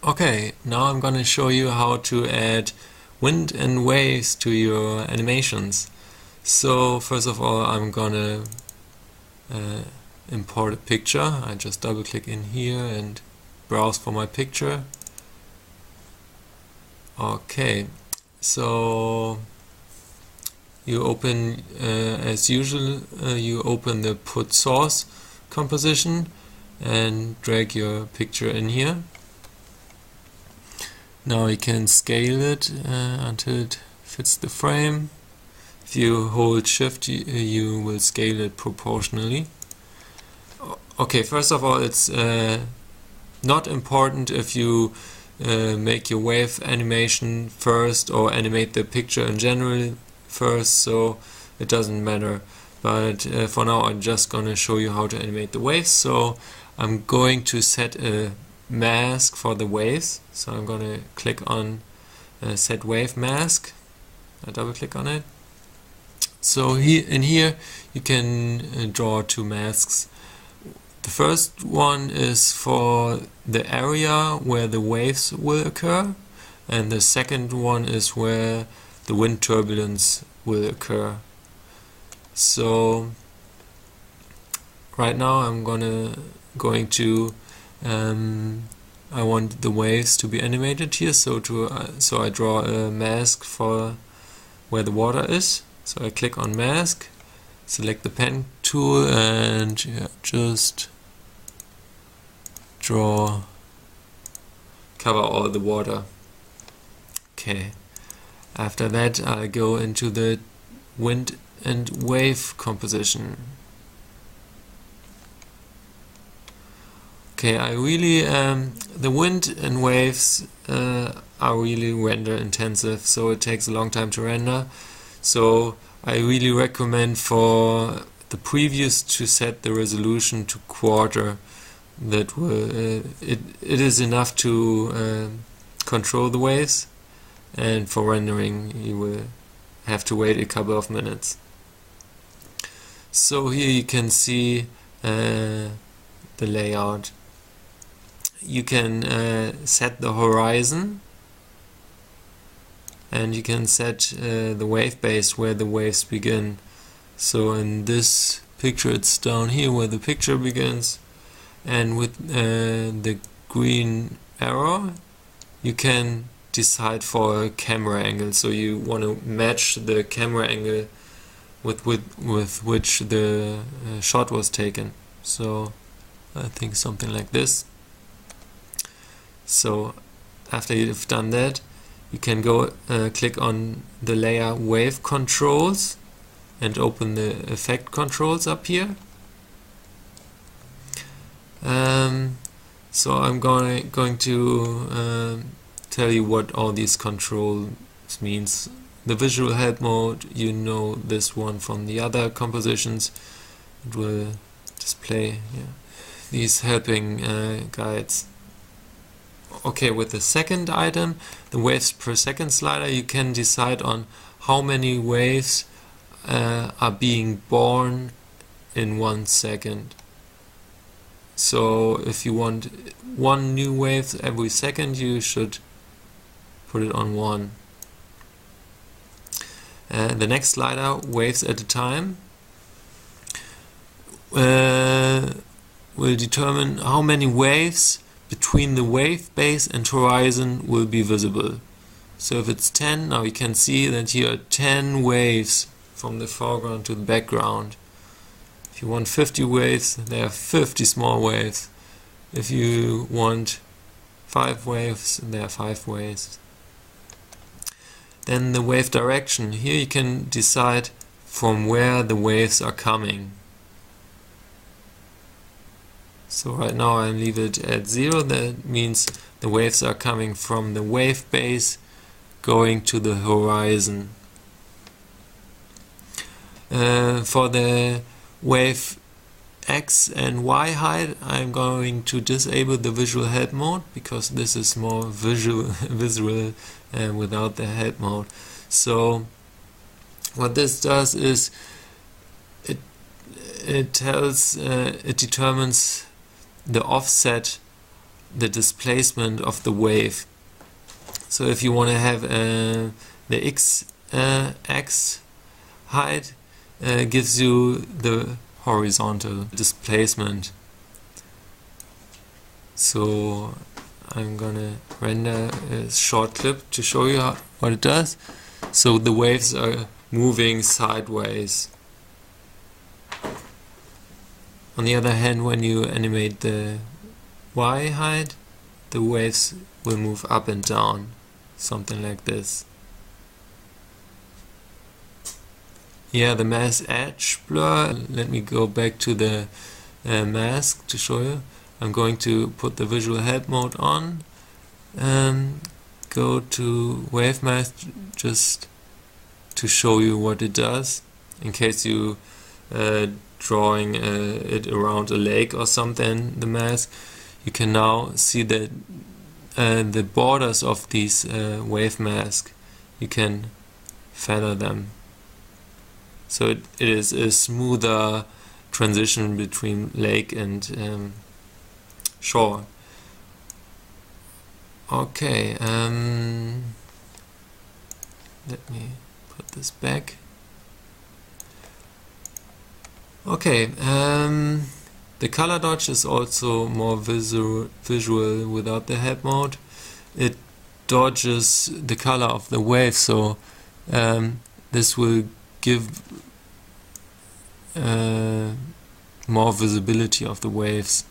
Okay, now I'm gonna show you how to add wind and waves to your animations. So first of all, I'm gonna import a picture. I just double click in here and browse for my picture. Okay, so you open, as usual, you open the put source composition and drag your picture in here. Now you can scale it until it fits the frame. If you hold shift, you will scale it proportionally. Okay, first of all, it's not important if you make your wave animation first or animate the picture in general first, so it doesn't matter. But for now, I'm just gonna show you how to animate the waves. So I'm going to set a mask for the waves. So I'm gonna click on set wave mask. I double click on it. So here you can draw two masks. The first one is for the area where the waves will occur, and the second one is where the wind turbulence will occur. So right now I'm going to I want the waves to be animated here, so I draw a mask for where the water is. So I click on mask, select the pen tool, and just cover all the water. Okay. After that, I go into the wind and wave composition. Okay, I really the wind and waves are really render intensive, so it takes a long time to render. So I really recommend for the previews to set the resolution to quarter. That will it is enough to control the waves, and for rendering you will have to wait a couple of minutes. So here you can see the layout. You can set the horizon, and you can set the wave base where the waves begin. So in this picture it's down here where the picture begins, and with the green arrow you can decide for a camera angle. So you want to match the camera angle with which the shot was taken. So I think something like this. So after you've done that, you can go click on the layer wave controls and open the effect controls up here. So I'm going to tell you what all these controls means. The visual help mode, you know this one from the other compositions. It will display these helping guides. Okay, with the second item, the waves per second slider, you can decide on how many waves are being born in 1 second. So if you want 1 new wave every second, you should put it on 1. The next slider, waves at a time, will determine how many waves between the wave base and horizon will be visible. So if it's 10, now you can see that here are 10 waves from the foreground to the background. If you want 50 waves, there are 50 small waves. If you want 5 waves, there are 5 waves. Then the wave direction. Here you can decide from where the waves are coming. So right now I leave it at 0. That means the waves are coming from the wave base going to the horizon. For the wave X and Y height, I'm going to disable the visual help mode because this is more visual without the help mode. So what this does is it determines the offset the displacement of the wave. So if you want to have the x height, gives you the horizontal displacement. So I'm gonna render a short clip to show you what it does. So the waves are moving sideways. On the other hand, when you animate the y height, the waves will move up and down, something like this. Yeah, the mask edge blur. Let me go back to the mask to show you. I'm going to put the visual help mode on. Go to wave mask just to show you what it does, in case you drawing it around a lake or something, the mask. You can now see that the borders of these wave mask, you can feather them. So it is a smoother transition between lake and shore. Okay, let me put this back. Okay, the color dodge is also more visual without the help mode. It dodges the color of the wave, so this will give more visibility of the waves.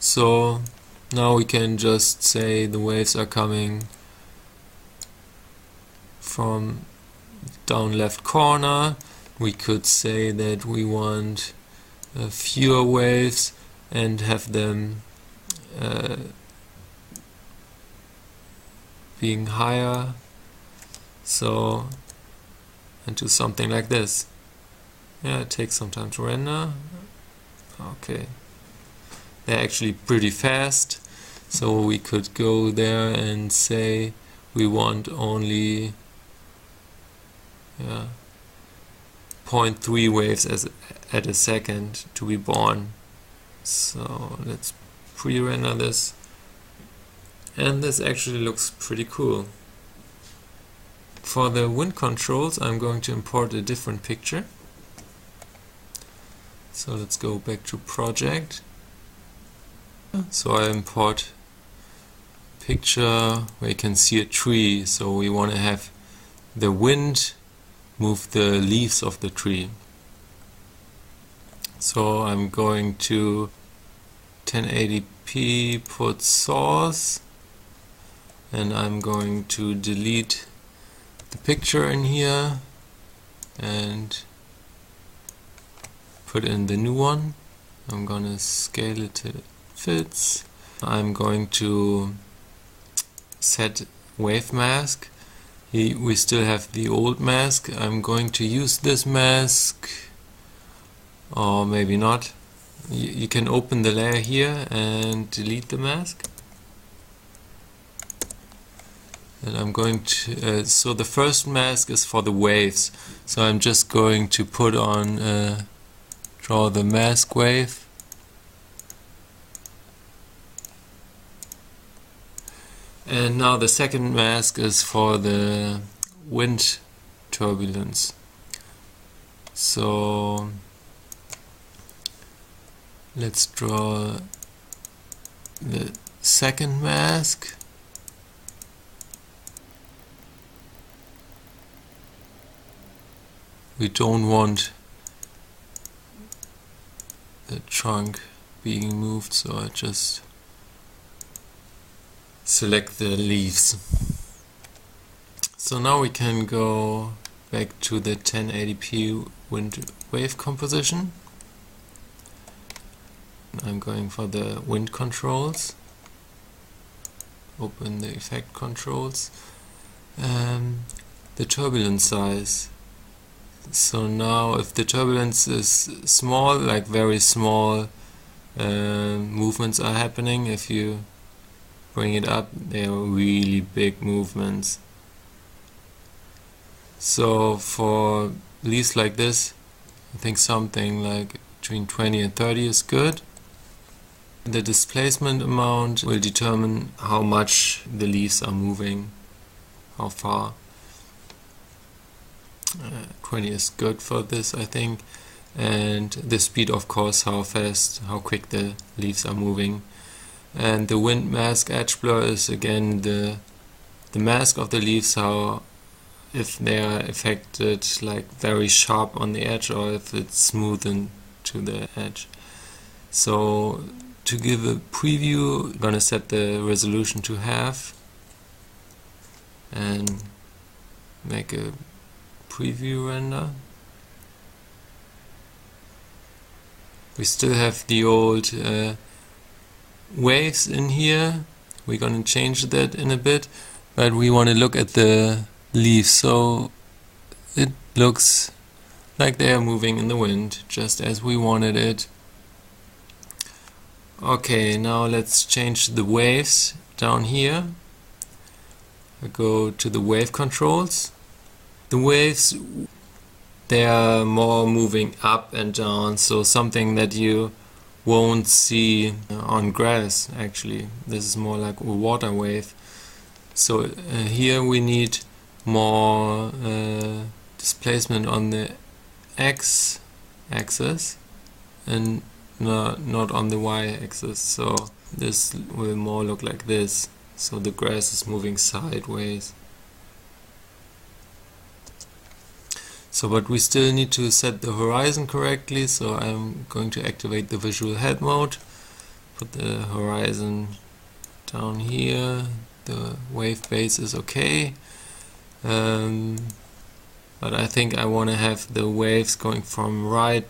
So now we can just say the waves are coming from down left corner. We could say that we want fewer waves and have them being higher, so, and do something like this. Yeah, it takes some time to render. Okay, they're actually pretty fast, so we could go there and say we want only 0.3 waves at a second to be born. So let's pre-render this, and this actually looks pretty cool. For the wind controls, I'm going to import a different picture. So let's go back to project. So I import picture where you can see a tree. So we want to have the wind move the leaves of the tree. So I'm going to 1080p, put source, and I'm going to delete the picture in here and put in the new one. I'm gonna scale it till it fits. I'm going to set wave mask. We still have the old mask. I'm going to use this mask, or maybe not. You can open the layer here and delete the mask. And I'm going to, so the first mask is for the waves. So I'm just going to put on, draw the mask wave. And now the second mask is for the wind turbulence. So let's draw the second mask. We don't want the trunk being moved, so I just select the leaves. So now we can go back to the 1080p wind wave composition. I'm going for the wind controls. Open the effect controls. The turbulence size. So now if the turbulence is small, like very small movements are happening, if you bring it up, they are really big movements. So for leaves like this, I think something like between 20 and 30 is good. The displacement amount will determine how much the leaves are moving, how far. 20 is good for this, I think. And the speed, of course, how fast, how quick the leaves are moving. And the wind mask edge blur is again the mask of the leaves, how if they are affected like very sharp on the edge or if it's smoothened to the edge. So to give a preview, I'm gonna set the resolution to half and make a preview render. We still have the old waves in here. We're gonna change that in a bit, but we want to look at the leaves, so it looks like they are moving in the wind, just as we wanted it. Okay, now let's change the waves down here. I go to the wave controls. The waves, they are more moving up and down, so something that you won't see on grass actually. This is more like a water wave. So here we need more displacement on the x-axis and not on the y-axis. So this will more look like this. So the grass is moving sideways. So, but we still need to set the horizon correctly, so I'm going to activate the visual head mode, put the horizon down here, the wave base is okay, but I think I want to have the waves going from right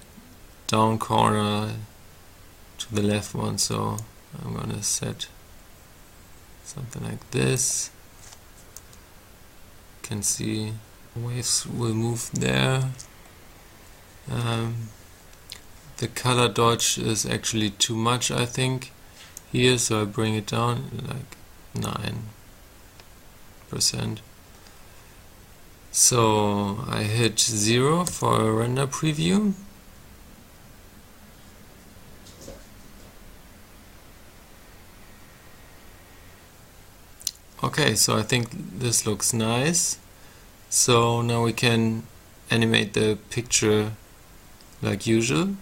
down corner to the left one, so I'm going to set something like this. You can see waves will move there. The color dodge is actually too much, I think, here, so I bring it down like 9%. So I hit 0 for a render preview. Okay, so I think this looks nice. So now we can animate the picture like usual.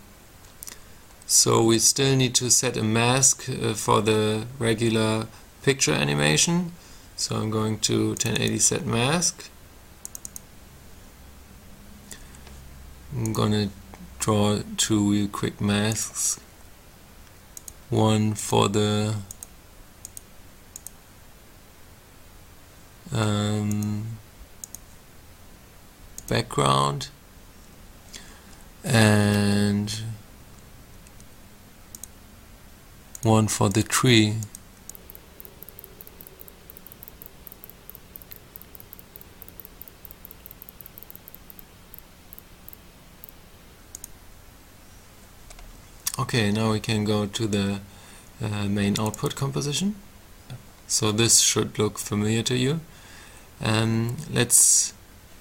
So we still need to set a mask for the regular picture animation. So I'm going to 1080 set mask. I'm gonna draw 2 real quick masks. One for the background and one for the tree. Okay, now we can go to the main output composition. So this should look familiar to you. Let's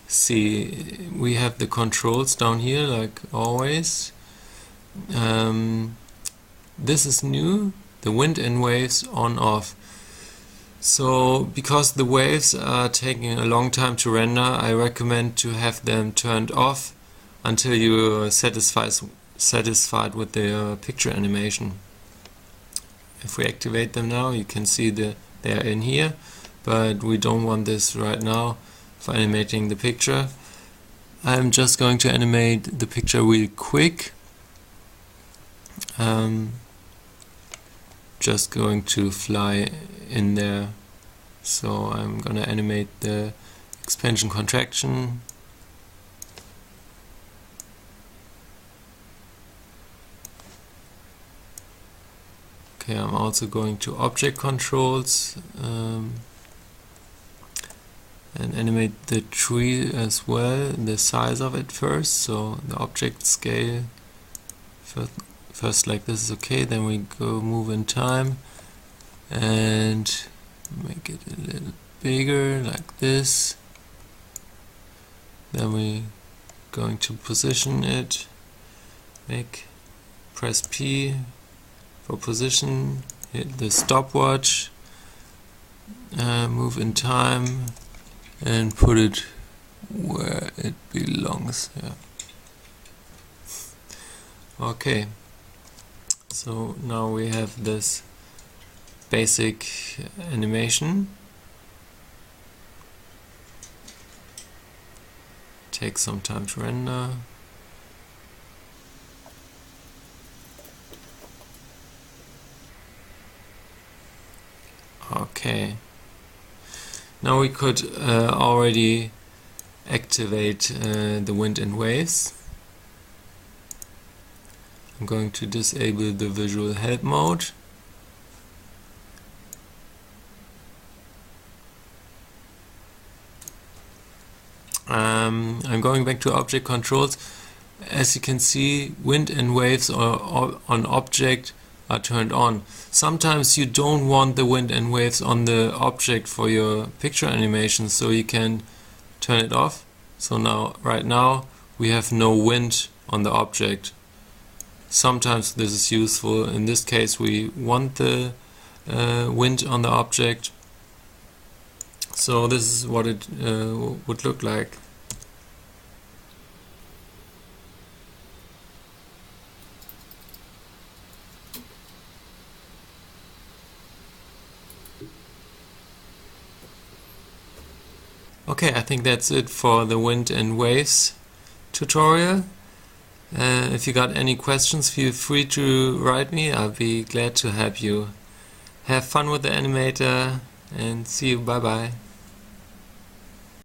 see, we have the controls down here like always. This is new, the wind and waves on off. So because the waves are taking a long time to render, I recommend to have them turned off until you are satisfied with the picture animation. If we activate them now, you can see that they are in here, but we don't want this right now for animating the picture. I'm just going to animate the picture real quick. Just going to fly in there. So I'm gonna animate the expansion contraction. Okay, I'm also going to object controls and animate the tree as well, the size of it first. So the object scale first like this is okay, then we go move in time and make it a little bigger like this. Then we going to position it press P for position, hit the stopwatch, move in time, and put it where it belongs. Yeah. Okay, so now we have this basic animation. Takes some time to render. Okay, now we could already activate the wind and waves. I'm going to disable the visual help mode. I'm going back to object controls. As you can see, wind and waves on object are turned on. Sometimes you don't want the wind and waves on the object for your picture animation, so you can turn it off. So now, right now, we have no wind on the object. Sometimes this is useful. In this case, we want the wind on the object. So this is what it would look like. Okay, I think that's it for the wind and waves tutorial. If you got any questions, feel free to write me. I'll be glad to help you. Have fun with the animator and see you. Bye bye.